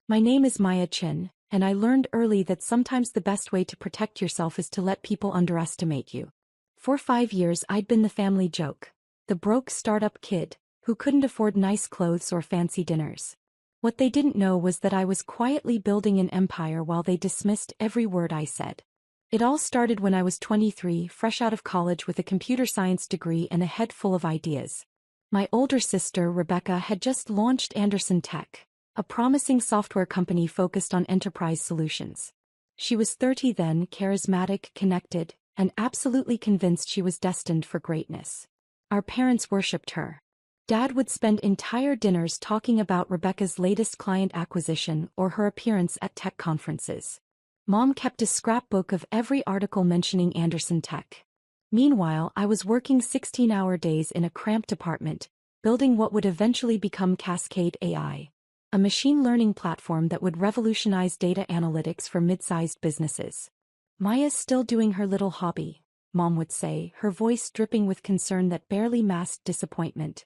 My name is Maya Chin, and I learned early that sometimes the best way to protect yourself is to let people underestimate you. For 5 years I'd been the family joke, the broke startup kid, who couldn't afford nice clothes or fancy dinners. What they didn't know was that I was quietly building an empire while they dismissed every word I said. It all started when I was 23, fresh out of college with a computer science degree and a head full of ideas. My older sister, Rebecca, had just launched Anderson Tech, a promising software company focused on enterprise solutions. She was 30 then, charismatic, connected, and absolutely convinced she was destined for greatness. Our parents worshipped her. Dad would spend entire dinners talking about Rebecca's latest client acquisition or her appearance at tech conferences. Mom kept a scrapbook of every article mentioning Anderson Tech. Meanwhile, I was working 16-hour days in a cramped apartment, building what would eventually become Cascade AI, a machine learning platform that would revolutionize data analytics for mid-sized businesses. Maya's still doing her little hobby, Mom would say, her voice dripping with concern that barely masked disappointment.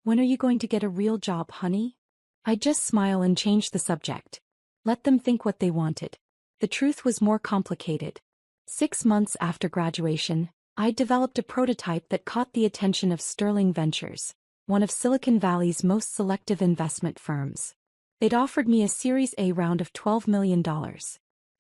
When are you going to get a real job, honey? I'd just smile and change the subject. Let them think what they wanted. The truth was more complicated. 6 months after graduation, I'd developed a prototype that caught the attention of Sterling Ventures, one of Silicon Valley's most selective investment firms. They'd offered me a Series A round of $12 million.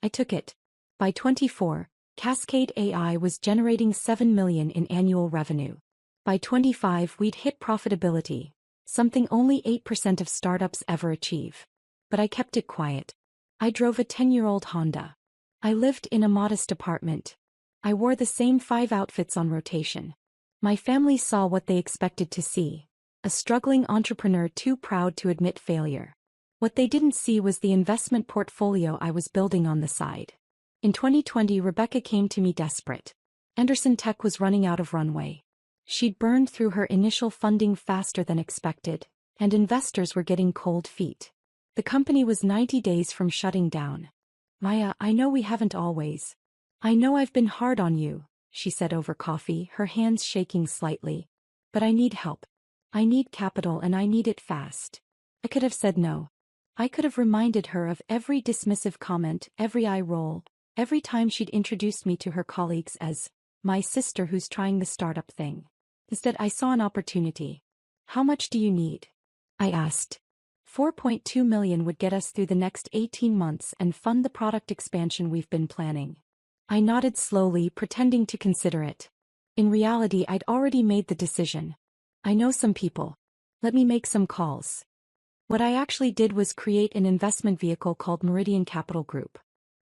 I took it. By 24, Cascade AI was generating $7 million in annual revenue. By 25, we'd hit profitability, something only 8% of startups ever achieve. But I kept it quiet. I drove a 10-year-old Honda. I lived in a modest apartment. I wore the same 5 outfits on rotation. My family saw what they expected to see, a struggling entrepreneur too proud to admit failure. What they didn't see was the investment portfolio I was building on the side. In 2020, Rebecca came to me desperate. Anderson Tech was running out of runway. She'd burned through her initial funding faster than expected, and investors were getting cold feet. The company was 90 days from shutting down. Maya, I know we haven't always. I know I've been hard on you, she said over coffee, her hands shaking slightly. But I need help. I need capital and I need it fast. I could have said no. I could have reminded her of every dismissive comment, every eye roll, every time she'd introduced me to her colleagues as my sister who's trying the startup thing. Instead, I saw an opportunity. How much do you need? I asked. $4.2 million would get us through the next 18 months and fund the product expansion we've been planning. I nodded slowly, pretending to consider it. In reality, I'd already made the decision. I know some people. Let me make some calls. What I actually did was create an investment vehicle called Meridian Capital Group.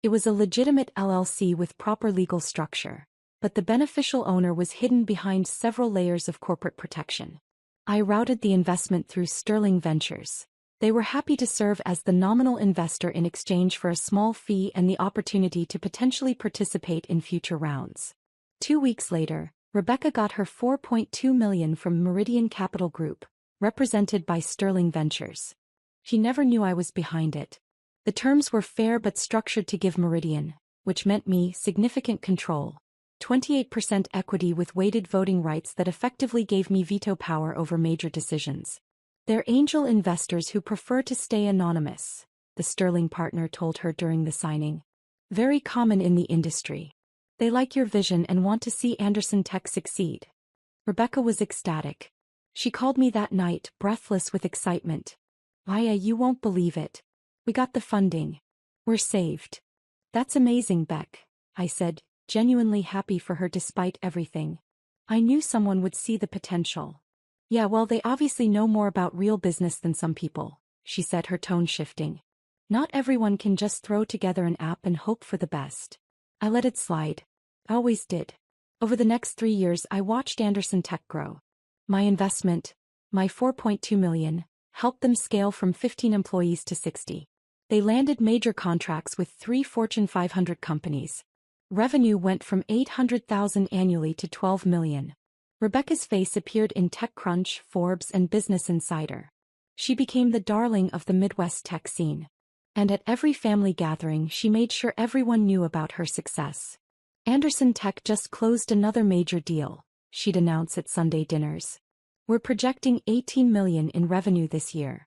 It was a legitimate LLC with proper legal structure, but the beneficial owner was hidden behind several layers of corporate protection. I routed the investment through Sterling Ventures. They were happy to serve as the nominal investor in exchange for a small fee and the opportunity to potentially participate in future rounds. 2 weeks later, Rebecca got her $4.2 million from Meridian Capital Group, represented by Sterling Ventures. She never knew I was behind it. The terms were fair but structured to give Meridian, which meant me, significant control. 28% equity with weighted voting rights that effectively gave me veto power over major decisions. They're angel investors who prefer to stay anonymous, the Sterling partner told her during the signing. Very common in the industry. They like your vision and want to see Anderson Tech succeed. Rebecca was ecstatic. She called me that night, breathless with excitement. Maya, you won't believe it. We got the funding. We're saved. That's amazing, Beck, I said, genuinely happy for her despite everything. I knew someone would see the potential. Yeah, well, they obviously know more about real business than some people, she said, her tone shifting. Not everyone can just throw together an app and hope for the best. I let it slide. I always did. Over the next 3 years, I watched Anderson Tech grow. My investment, my $4.2 million, helped them scale from 15 employees to 60. They landed major contracts with 3 Fortune 500 companies. Revenue went from $800,000 annually to $12 million. Rebecca's face appeared in TechCrunch, Forbes, and Business Insider. She became the darling of the Midwest tech scene. And at every family gathering, she made sure everyone knew about her success. Anderson Tech just closed another major deal, she'd announce at Sunday dinners. We're projecting $18 million in revenue this year.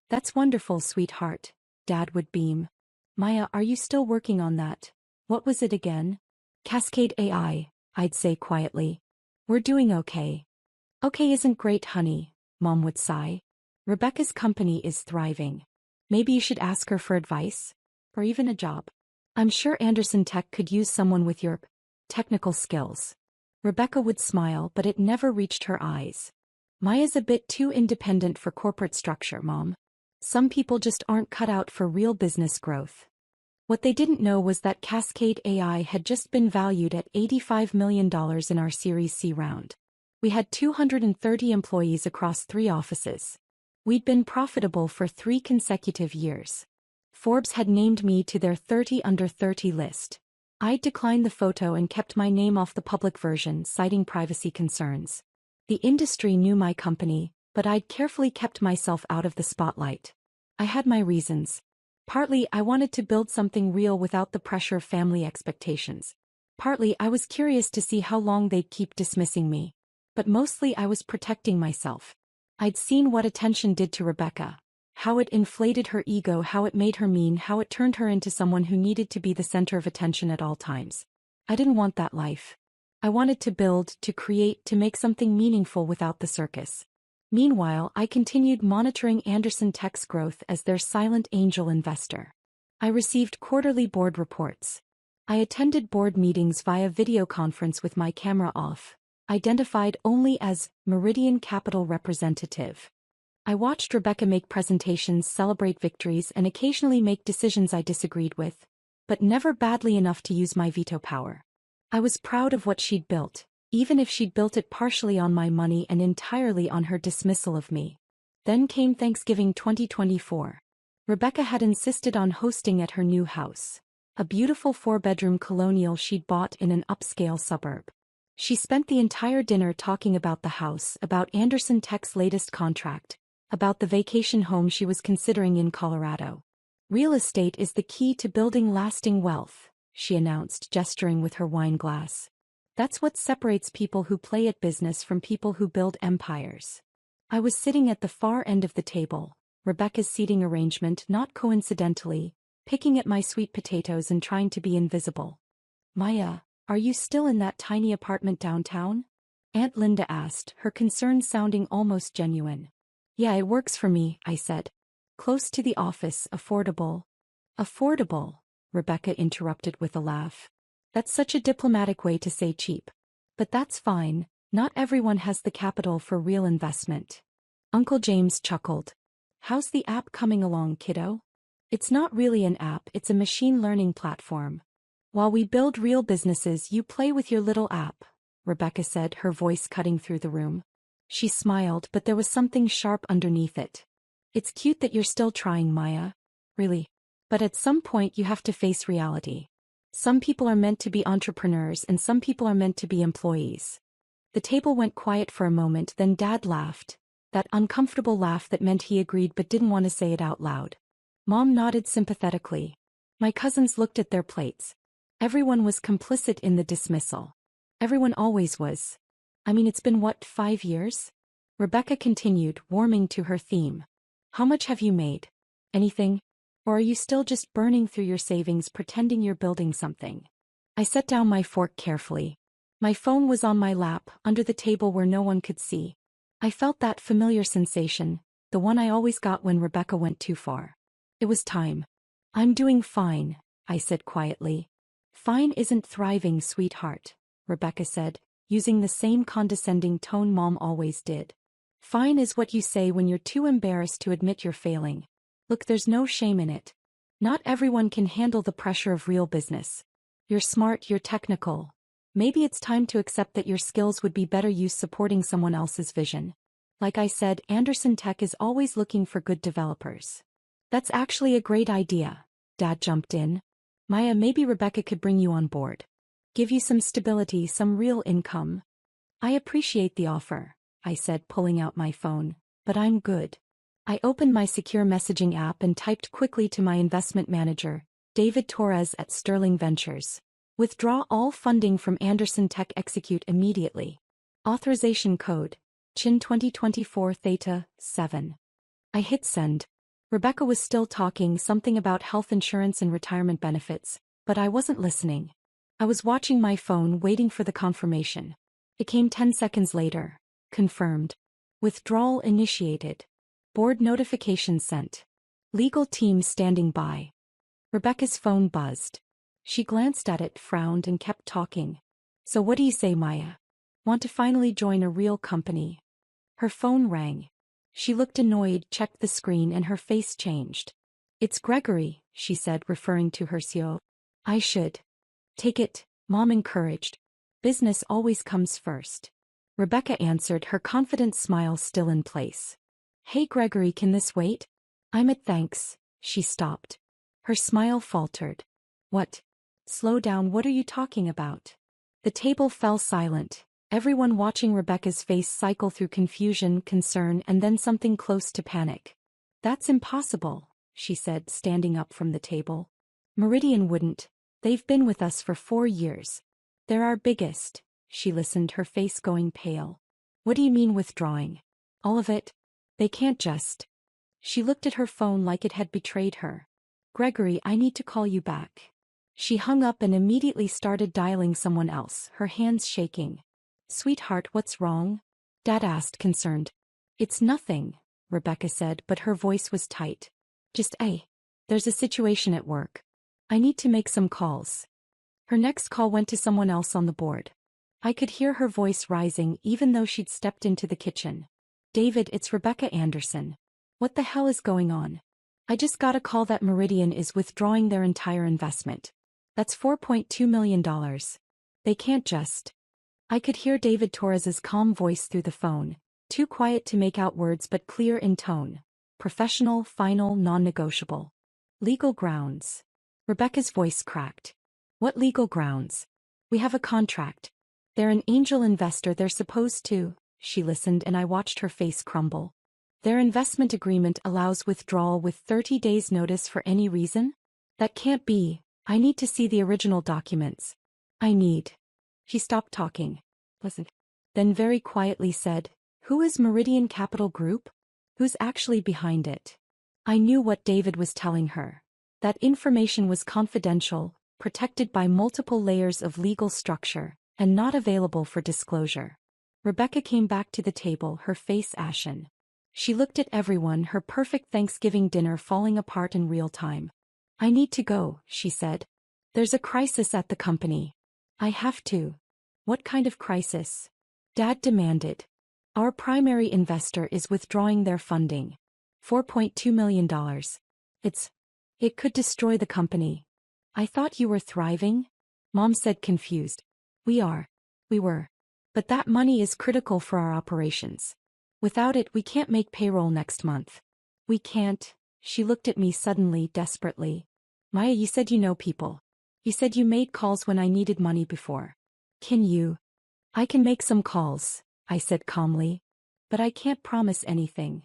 That's wonderful, sweetheart. Dad would beam. Maya, are you still working on that? What was it again? Cascade AI, I'd say quietly. We're doing okay. Okay isn't great, honey, Mom would sigh. Rebecca's company is thriving. Maybe you should ask her for advice? Or even a job. I'm sure Anderson Tech could use someone with your technical skills. Rebecca would smile, but it never reached her eyes. Maya's a bit too independent for corporate structure, Mom. Some people just aren't cut out for real business growth. What they didn't know was that Cascade AI had just been valued at $85 million in our Series C round. We had 230 employees across 3 offices. We'd been profitable for 3 consecutive years. Forbes had named me to their 30 under 30 list. I declined the photo and kept my name off the public version, citing privacy concerns. The industry knew my company, but I'd carefully kept myself out of the spotlight. I had my reasons. Partly, I wanted to build something real without the pressure of family expectations. Partly, I was curious to see how long they'd keep dismissing me. But mostly I was protecting myself. I'd seen what attention did to Rebecca. How it inflated her ego, how it made her mean, how it turned her into someone who needed to be the center of attention at all times. I didn't want that life. I wanted to build, to create, to make something meaningful without the circus. Meanwhile, I continued monitoring Anderson Tech's growth as their silent angel investor. I received quarterly board reports. I attended board meetings via video conference with my camera off, identified only as Meridian Capital representative. I watched Rebecca make presentations, celebrate victories, and occasionally make decisions I disagreed with, but never badly enough to use my veto power. I was proud of what she'd built, even if she'd built it partially on my money and entirely on her dismissal of me. Then came Thanksgiving 2024. Rebecca had insisted on hosting at her new house, a beautiful 4-bedroom colonial she'd bought in an upscale suburb. She spent the entire dinner talking about the house, about Anderson Tech's latest contract, about the vacation home she was considering in Colorado. Real estate is the key to building lasting wealth, she announced, gesturing with her wine glass. That's what separates people who play at business from people who build empires. I was sitting at the far end of the table, Rebecca's seating arrangement not coincidentally, picking at my sweet potatoes and trying to be invisible. Maya, are you still in that tiny apartment downtown? Aunt Linda asked, her concern sounding almost genuine. Yeah, it works for me, I said. Close to the office, affordable. Affordable, Rebecca interrupted with a laugh. That's such a diplomatic way to say cheap. But that's fine, not everyone has the capital for real investment. Uncle James chuckled. How's the app coming along, kiddo? It's not really an app, it's a machine learning platform. While we build real businesses, you play with your little app, Rebecca said, her voice cutting through the room. She smiled, but there was something sharp underneath it. It's cute that you're still trying, Maya. Really. But at some point you have to face reality. Some people are meant to be entrepreneurs and some people are meant to be employees. The table went quiet for a moment, then Dad laughed. That uncomfortable laugh that meant he agreed but didn't want to say it out loud. Mom nodded sympathetically. My cousins looked at their plates. Everyone was complicit in the dismissal. Everyone always was. I mean, it's been what, 5 years? Rebecca continued, warming to her theme. How much have you made? Anything? Or are you still just burning through your savings pretending you're building something? I set down my fork carefully. My phone was on my lap, under the table where no one could see. I felt that familiar sensation, the one I always got when Rebecca went too far. It was time. I'm doing fine, I said quietly. Fine isn't thriving, sweetheart, Rebecca said, using the same condescending tone Mom always did. Fine is what you say when you're too embarrassed to admit you're failing. Look, there's no shame in it. Not everyone can handle the pressure of real business. You're smart, you're technical. Maybe it's time to accept that your skills would be better used supporting someone else's vision. Like I said, Anderson Tech is always looking for good developers. That's actually a great idea, Dad jumped in. Maya, maybe Rebecca could bring you on board. Give you some stability, some real income. I appreciate the offer, I said, pulling out my phone, but I'm good. I opened my secure messaging app and typed quickly to my investment manager, David Torres at Sterling Ventures. Withdraw all funding from Anderson Tech, execute immediately. Authorization code, CHIN 2024 Theta 7. I hit send. Rebecca was still talking something about health insurance and retirement benefits, but I wasn't listening. I was watching my phone waiting for the confirmation. It came 10 seconds later. Confirmed. Withdrawal initiated. Board notification sent. Legal team standing by. Rebecca's phone buzzed. She glanced at it, frowned, and kept talking. So what do you say, Maya? Want to finally join a real company? Her phone rang. She looked annoyed, checked the screen, and her face changed. It's Gregory, she said, referring to her CEO. I should take it, Mom encouraged. Business always comes first. Rebecca answered, her confident smile still in place. Hey Gregory, can this wait? I'm at thanks. She stopped. Her smile faltered. What? Slow down, what are you talking about? The table fell silent, everyone watching Rebecca's face cycle through confusion, concern, and then something close to panic. That's impossible, she said, standing up from the table. Meridian wouldn't. They've been with us for 4 years. They're our biggest. She listened, her face going pale. What do you mean withdrawing? All of it? They can't just. She looked at her phone like it had betrayed her. Gregory, I need to call you back. She hung up and immediately started dialing someone else, her hands shaking. Sweetheart, what's wrong? Dad asked, concerned. It's nothing, Rebecca said, but her voice was tight. Just, there's a situation at work. I need to make some calls. Her next call went to someone else on the board. I could hear her voice rising even though she'd stepped into the kitchen. David, it's Rebecca Anderson. What the hell is going on? I just got a call that Meridian is withdrawing their entire investment. That's $4.2 million. They can't just. I could hear David Torres's calm voice through the phone, too quiet to make out words but clear in tone. Professional, final, non-negotiable. Legal grounds. Rebecca's voice cracked. What legal grounds? We have a contract. They're an angel investor, they're supposed to. She listened and I watched her face crumble. Their investment agreement allows withdrawal with 30 days notice for any reason? That can't be. I need to see the original documents. I need. She stopped talking. Listen. Then very quietly said, who is Meridian Capital Group? Who's actually behind it? I knew what David was telling her. That information was confidential, protected by multiple layers of legal structure, and not available for disclosure. Rebecca came back to the table, her face ashen. She looked at everyone, her perfect Thanksgiving dinner falling apart in real time. I need to go, she said. There's a crisis at the company. I have to. What kind of crisis? Dad demanded. Our primary investor is withdrawing their funding. $4.2 million. It could destroy the company. I thought you were thriving? Mom said, confused. We were. But that money is critical for our operations. Without it, we can't make payroll next month. We can't. She looked at me suddenly, desperately. Maya, you said you know people. You said you made calls when I needed money before. Can you? I can make some calls, I said calmly. But I can't promise anything.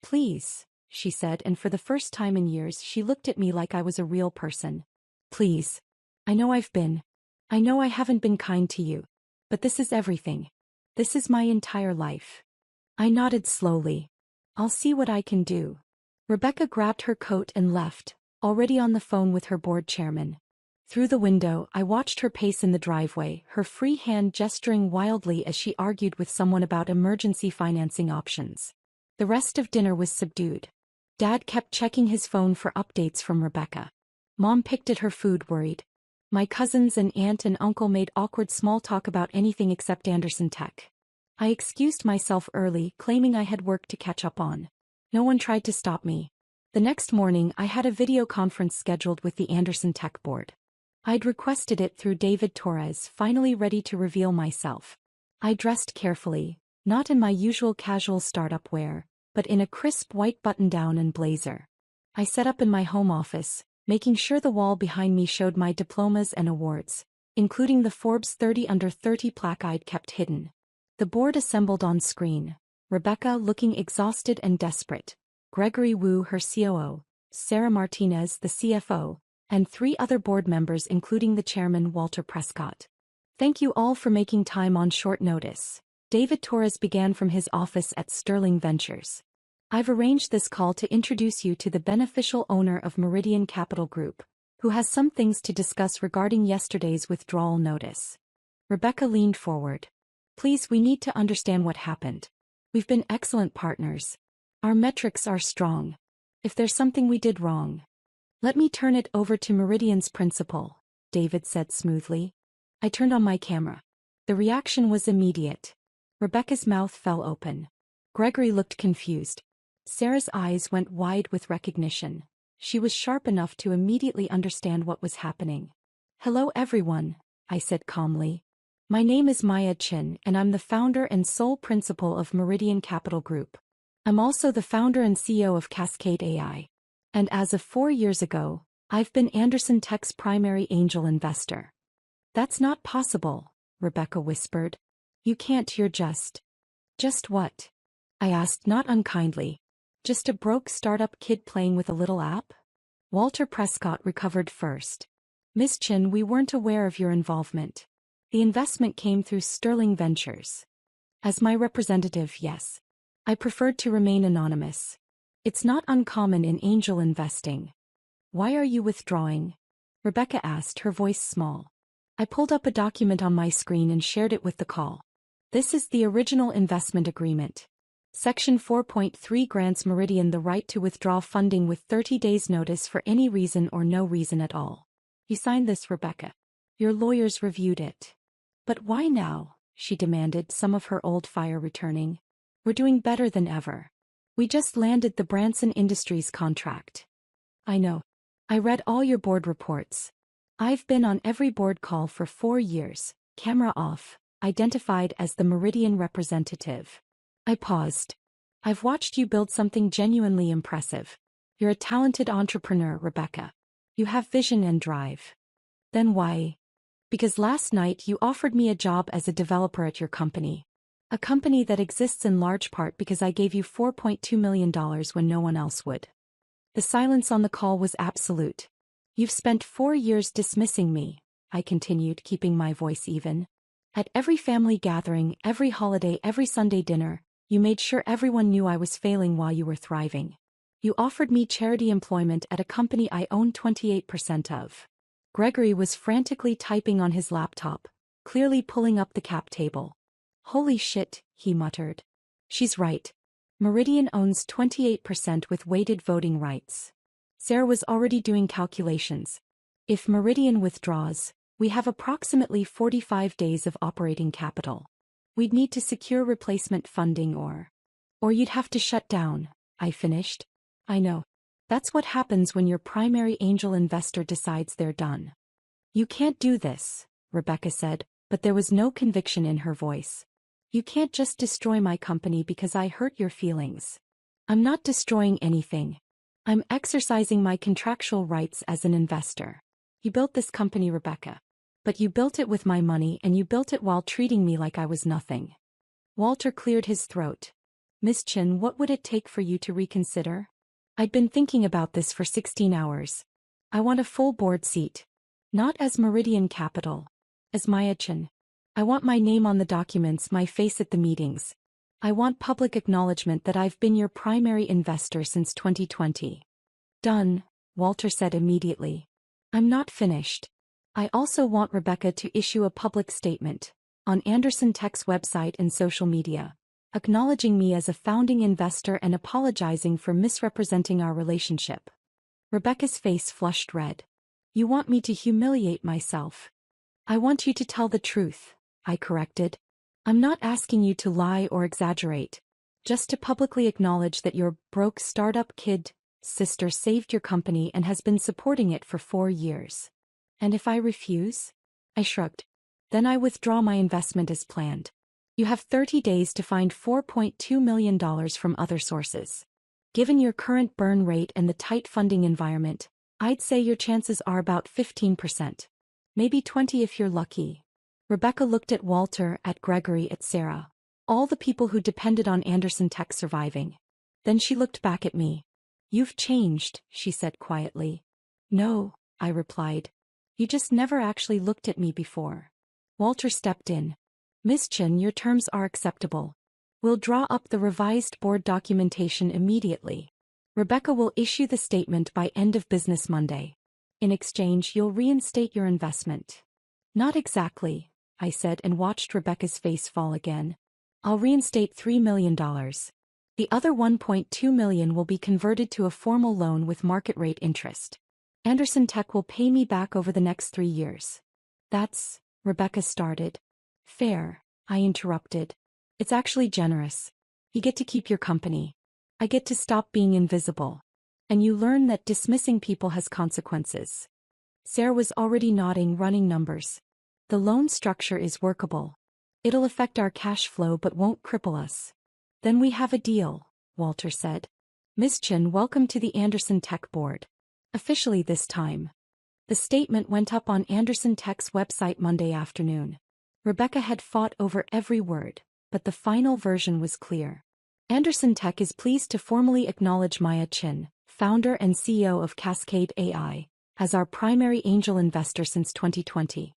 Please, she said, and for the first time in years she looked at me like I was a real person. Please. I know I haven't been kind to you. But this is everything. This is my entire life. I nodded slowly. I'll see what I can do. Rebecca grabbed her coat and left, already on the phone with her board chairman. Through the window, I watched her pace in the driveway, her free hand gesturing wildly as she argued with someone about emergency financing options. The rest of dinner was subdued. Dad kept checking his phone for updates from Rebecca. Mom picked at her food, worried. My cousins and aunt and uncle made awkward small talk about anything except Anderson Tech. I excused myself early, claiming I had work to catch up on. No one tried to stop me. The next morning I had a video conference scheduled with the Anderson Tech board. I'd requested it through David Torres, finally ready to reveal myself. I dressed carefully, not in my usual casual startup wear, but in a crisp white button-down and blazer. I set up in my home office, making sure the wall behind me showed my diplomas and awards, including the Forbes 30 Under 30 plaque I'd kept hidden. The board assembled on screen, Rebecca looking exhausted and desperate, Gregory Wu, her COO, Sarah Martinez, the CFO, and 3 other board members including the chairman Walter Prescott. Thank you all for making time on short notice. David Torres began from his office at Sterling Ventures. I've arranged this call to introduce you to the beneficial owner of Meridian Capital Group, who has some things to discuss regarding yesterday's withdrawal notice. Rebecca leaned forward. Please, we need to understand what happened. We've been excellent partners. Our metrics are strong. If there's something we did wrong, let me turn it over to Meridian's principal, David said smoothly. I turned on my camera. The reaction was immediate. Rebecca's mouth fell open. Gregory looked confused. Sarah's eyes went wide with recognition. She was sharp enough to immediately understand what was happening. Hello everyone, I said calmly. My name is Maya Chin and I'm the founder and sole principal of Meridian Capital Group. I'm also the founder and CEO of Cascade AI. And as of 4 years ago, I've been Anderson Tech's primary angel investor. That's not possible, Rebecca whispered. You can't, you're just. Just what? I asked not unkindly. Just a broke startup kid playing with a little app? Walter Prescott recovered first. Miss Chin, we weren't aware of your involvement. The investment came through Sterling Ventures. As my representative, yes. I preferred to remain anonymous. It's not uncommon in angel investing. Why are you withdrawing? Rebecca asked, her voice small. I pulled up a document on my screen and shared it with the call. This is the original investment agreement. Section 4.3 grants Meridian the right to withdraw funding with 30 days notice for any reason or no reason at all. You signed this, Rebecca. Your lawyers reviewed it. But why now? She demanded, some of her old fire returning. We're doing better than ever. We just landed the Branson Industries contract. I know. I read all your board reports. I've been on every board call for 4 years, camera off, identified as the Meridian representative. I paused. I've watched you build something genuinely impressive. You're a talented entrepreneur, Rebecca. You have vision and drive. Then why? Because last night you offered me a job as a developer at your company. A company that exists in large part because I gave you $4.2 million when no one else would. The silence on the call was absolute. You've spent 4 years dismissing me, I continued, keeping my voice even. At every family gathering, every holiday, every Sunday dinner, you made sure everyone knew I was failing while you were thriving. You offered me charity employment at a company I own 28% of. Gregory was frantically typing on his laptop, clearly pulling up the cap table. Holy shit, he muttered. She's right. Meridian owns 28% with weighted voting rights. Sarah was already doing calculations. If Meridian withdraws, we have approximately 45 days of operating capital. We'd need to secure replacement funding or you'd have to shut down, I finished. I know. That's what happens when your primary angel investor decides they're done. You can't do this, Rebecca said, but there was no conviction in her voice. You can't just destroy my company because I hurt your feelings. I'm not destroying anything. I'm exercising my contractual rights as an investor. You built this company, Rebecca. But you built it with my money and you built it while treating me like I was nothing. Walter cleared his throat. Miss Chin, what would it take for you to reconsider? I'd been thinking about this for 16 hours. I want a full board seat. Not as Meridian Capital. As Maya Chin. I want my name on the documents, my face at the meetings. I want public acknowledgement that I've been your primary investor since 2020. Done, Walter said immediately. I'm not finished. I also want Rebecca to issue a public statement, on Anderson Tech's website and social media, acknowledging me as a founding investor and apologizing for misrepresenting our relationship. Rebecca's face flushed red. You want me to humiliate myself? I want you to tell the truth, I corrected. I'm not asking you to lie or exaggerate, just to publicly acknowledge that your broke startup kid sister saved your company and has been supporting it for 4 years. And if I refuse? I shrugged. Then I withdraw my investment as planned. You have 30 days to find $4.2 million from other sources. Given your current burn rate and the tight funding environment, I'd say your chances are about 15%. Maybe 20 if you're lucky. Rebecca looked at Walter, at Gregory, at Sarah. All the people who depended on Anderson Tech surviving. Then she looked back at me. You've changed, she said quietly. No, I replied. You just never actually looked at me before. Walter stepped in. Miss Chin, your terms are acceptable. We'll draw up the revised board documentation immediately. Rebecca will issue the statement by end of business Monday. In exchange, you'll reinstate your investment. Not exactly, I said and watched Rebecca's face fall again. I'll reinstate $3 million. The other $1.2 million will be converted to a formal loan with market rate interest. Anderson Tech will pay me back over the next 3 years. That's, Rebecca started. Fair, I interrupted. It's actually generous. You get to keep your company. I get to stop being invisible. And you learn that dismissing people has consequences. Sarah was already nodding, running numbers. The loan structure is workable. It'll affect our cash flow but won't cripple us. Then we have a deal, Walter said. Ms. Chen, welcome to the Anderson Tech board. Officially this time. The statement went up on Anderson Tech's website Monday afternoon. Rebecca had fought over every word, but the final version was clear. Anderson Tech is pleased to formally acknowledge Maya Chen, founder and CEO of Cascade AI, as our primary angel investor since 2020.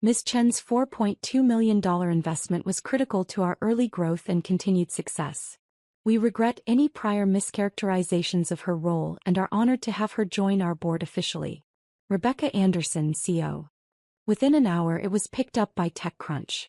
Ms. Chen's $4.2 million investment was critical to our early growth and continued success. We regret any prior mischaracterizations of her role and are honored to have her join our board officially. Rebecca Anderson, CEO. Within an hour it was picked up by TechCrunch.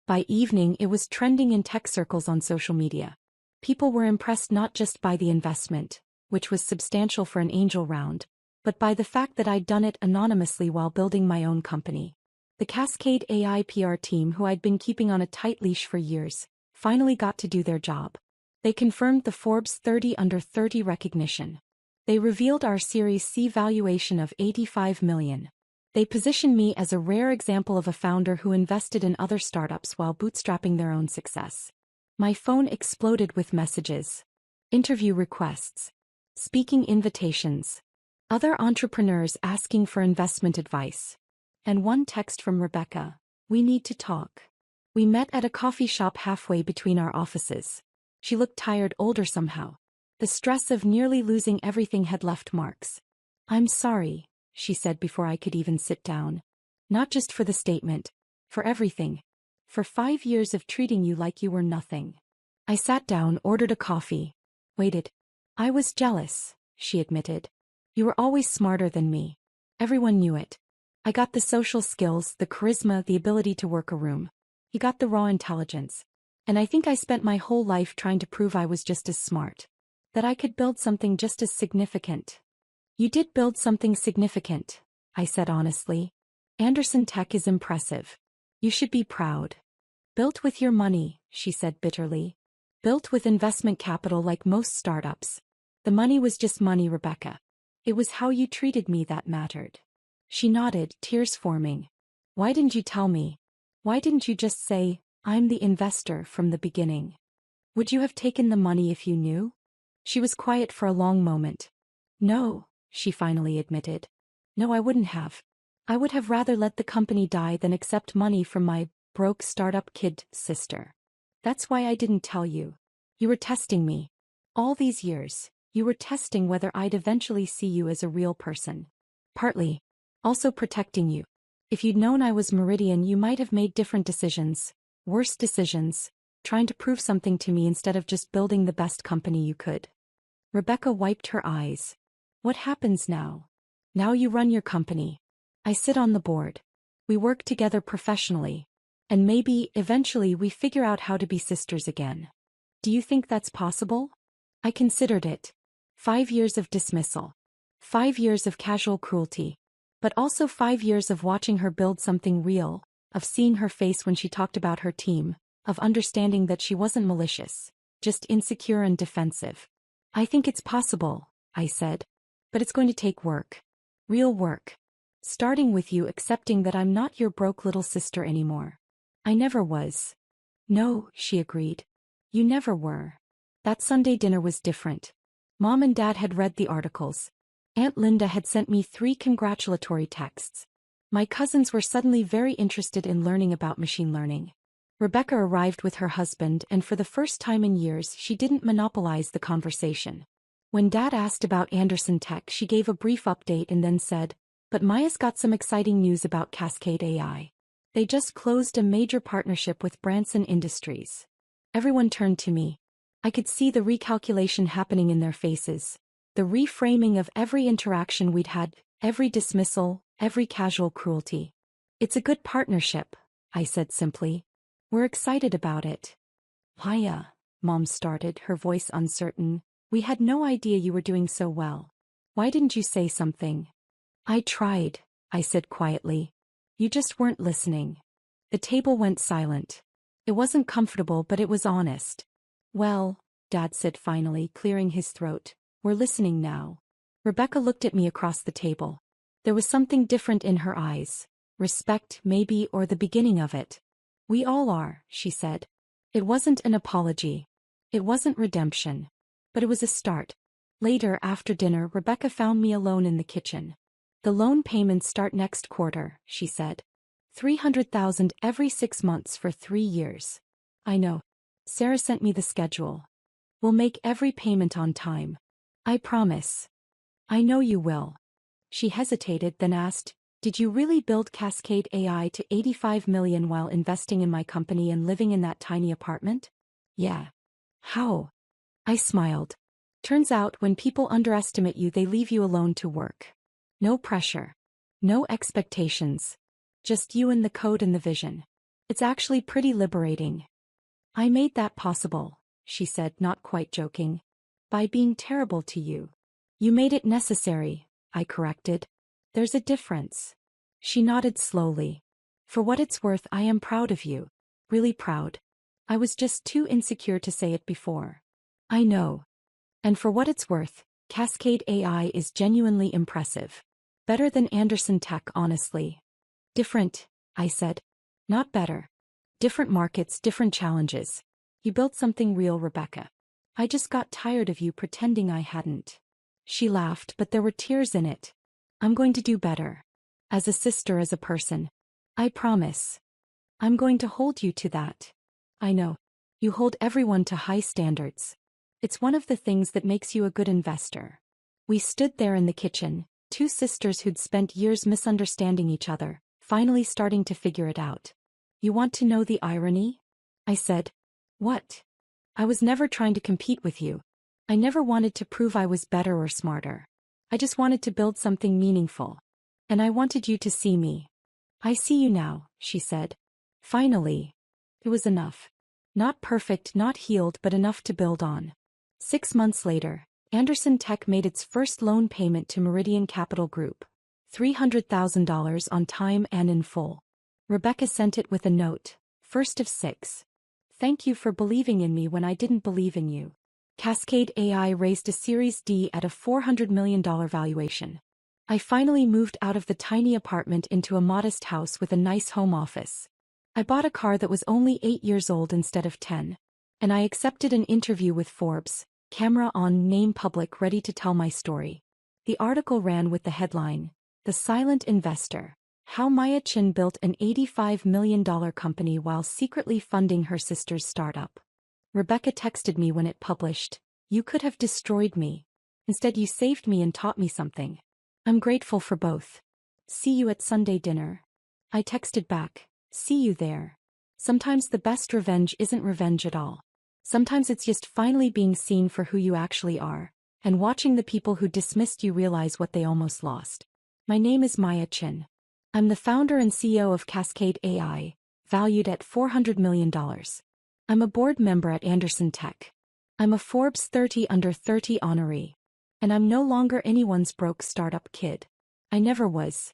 By evening it was trending in tech circles on social media. People were impressed not just by the investment, which was substantial for an angel round, but by the fact that I'd done it anonymously while building my own company. The Cascade AI PR team, who I'd been keeping on a tight leash for years, finally got to do their job. They confirmed the Forbes 30 Under 30 recognition. They revealed our Series C valuation of $85 million. They positioned me as a rare example of a founder who invested in other startups while bootstrapping their own success. My phone exploded with messages. Interview requests. Speaking invitations. Other entrepreneurs asking for investment advice. And one text from Rebecca. We need to talk. We met at a coffee shop halfway between our offices. She looked tired, older somehow. The stress of nearly losing everything had left marks. I'm sorry, she said before I could even sit down. Not just for the statement. For everything. For 5 years of treating you like you were nothing. I sat down, ordered a coffee. Waited. I was jealous, she admitted. You were always smarter than me. Everyone knew it. I got the social skills, the charisma, the ability to work a room. You got the raw intelligence. And I think I spent my whole life trying to prove I was just as smart. That I could build something just as significant. You did build something significant, I said honestly. Anderson Tech is impressive. You should be proud. Built with your money, she said bitterly. Built with investment capital like most startups. The money was just money, Rebecca. It was how you treated me that mattered. She nodded, tears forming. Why didn't you tell me? Why didn't you just say, I'm the investor from the beginning? Would you have taken the money if you knew? She was quiet for a long moment. No, she finally admitted. No, I wouldn't have. I would have rather let the company die than accept money from my broke startup kid sister. That's why I didn't tell you. You were testing me. All these years, you were testing whether I'd eventually see you as a real person. Partly. Also protecting you. If you'd known I was Meridian, you might have made different decisions. Worse decisions, trying to prove something to me instead of just building the best company you could. Rebecca wiped her eyes. What happens now? Now you run your company. I sit on the board. We work together professionally. And maybe, eventually, we figure out how to be sisters again. Do you think that's possible? I considered it. 5 years of dismissal. 5 years of casual cruelty. But also 5 years of watching her build something real. Of seeing her face when she talked about her team, of understanding that she wasn't malicious, just insecure and defensive. I think it's possible, I said. But it's going to take work. Real work. Starting with you accepting that I'm not your broke little sister anymore. I never was. No, she agreed. You never were. That Sunday dinner was different. Mom and Dad had read the articles. Aunt Linda had sent me 3 congratulatory texts. My cousins were suddenly very interested in learning about machine learning. Rebecca arrived with her husband, and for the first time in years she didn't monopolize the conversation. When Dad asked about Anderson Tech, she gave a brief update and then said, but Maya's got some exciting news about Cascade AI. They just closed a major partnership with Branson Industries. Everyone turned to me. I could see the recalculation happening in their faces. The reframing of every interaction we'd had, every dismissal, every casual cruelty. It's a good partnership, I said simply. We're excited about it. Maya, Mom started, her voice uncertain. We had no idea you were doing so well. Why didn't you say something? I tried, I said quietly. You just weren't listening. The table went silent. It wasn't comfortable, but it was honest. Well, Dad said finally, clearing his throat, we're listening now. Rebecca looked at me across the table. There was something different in her eyes. Respect, maybe, or the beginning of it. We all are, she said. It wasn't an apology. It wasn't redemption. But it was a start. Later, after dinner, Rebecca found me alone in the kitchen. The loan payments start next quarter, she said. 300,000 every 6 months for 3 years. I know. Sarah sent me the schedule. We'll make every payment on time. I promise. I know you will. She hesitated, then asked, did you really build Cascade AI to 85 million while investing in my company and living in that tiny apartment? Yeah. How? I smiled. Turns out when people underestimate you, they leave you alone to work. No pressure. No expectations. Just you and the code and the vision. It's actually pretty liberating. I made that possible, she said, not quite joking. By being terrible to you. You made it necessary, I corrected. There's a difference. She nodded slowly. For what it's worth, I am proud of you. Really proud. I was just too insecure to say it before. I know. And for what it's worth, Cascade AI is genuinely impressive. Better than Anderson Tech, honestly. Different, I said. Not better. Different markets, different challenges. You built something real, Rebecca. I just got tired of you pretending I hadn't. She laughed, but there were tears in it. I'm going to do better. As a sister, as a person. I promise. I'm going to hold you to that. I know. You hold everyone to high standards. It's one of the things that makes you a good investor. We stood there in the kitchen, two sisters who'd spent years misunderstanding each other, finally starting to figure it out. You want to know the irony? I said. What? I was never trying to compete with you. I never wanted to prove I was better or smarter. I just wanted to build something meaningful. And I wanted you to see me. I see you now, she said. Finally. It was enough. Not perfect, not healed, but enough to build on. 6 months later, Anderson Tech made its first loan payment to Meridian Capital Group. $300,000 on time and in full. Rebecca sent it with a note, first of 6. Thank you for believing in me when I didn't believe in you. Cascade AI raised a Series D at a $400 million valuation. I finally moved out of the tiny apartment into a modest house with a nice home office. I bought a car that was only 8 years old instead of 10. And I accepted an interview with Forbes, camera on, name public, ready to tell my story. The article ran with the headline, The Silent Investor. How Maya Chin built an $85 million company while secretly funding her sister's startup. Rebecca texted me when it published, you could have destroyed me. Instead you saved me and taught me something. I'm grateful for both. See you at Sunday dinner. I texted back, see you there. Sometimes the best revenge isn't revenge at all. Sometimes it's just finally being seen for who you actually are, and watching the people who dismissed you realize what they almost lost. My name is Maya Chin. I'm the founder and CEO of Cascade AI, valued at $400 million. I'm a board member at Anderson Tech. I'm a Forbes 30 under 30 honoree. And I'm no longer anyone's broke startup kid. I never was.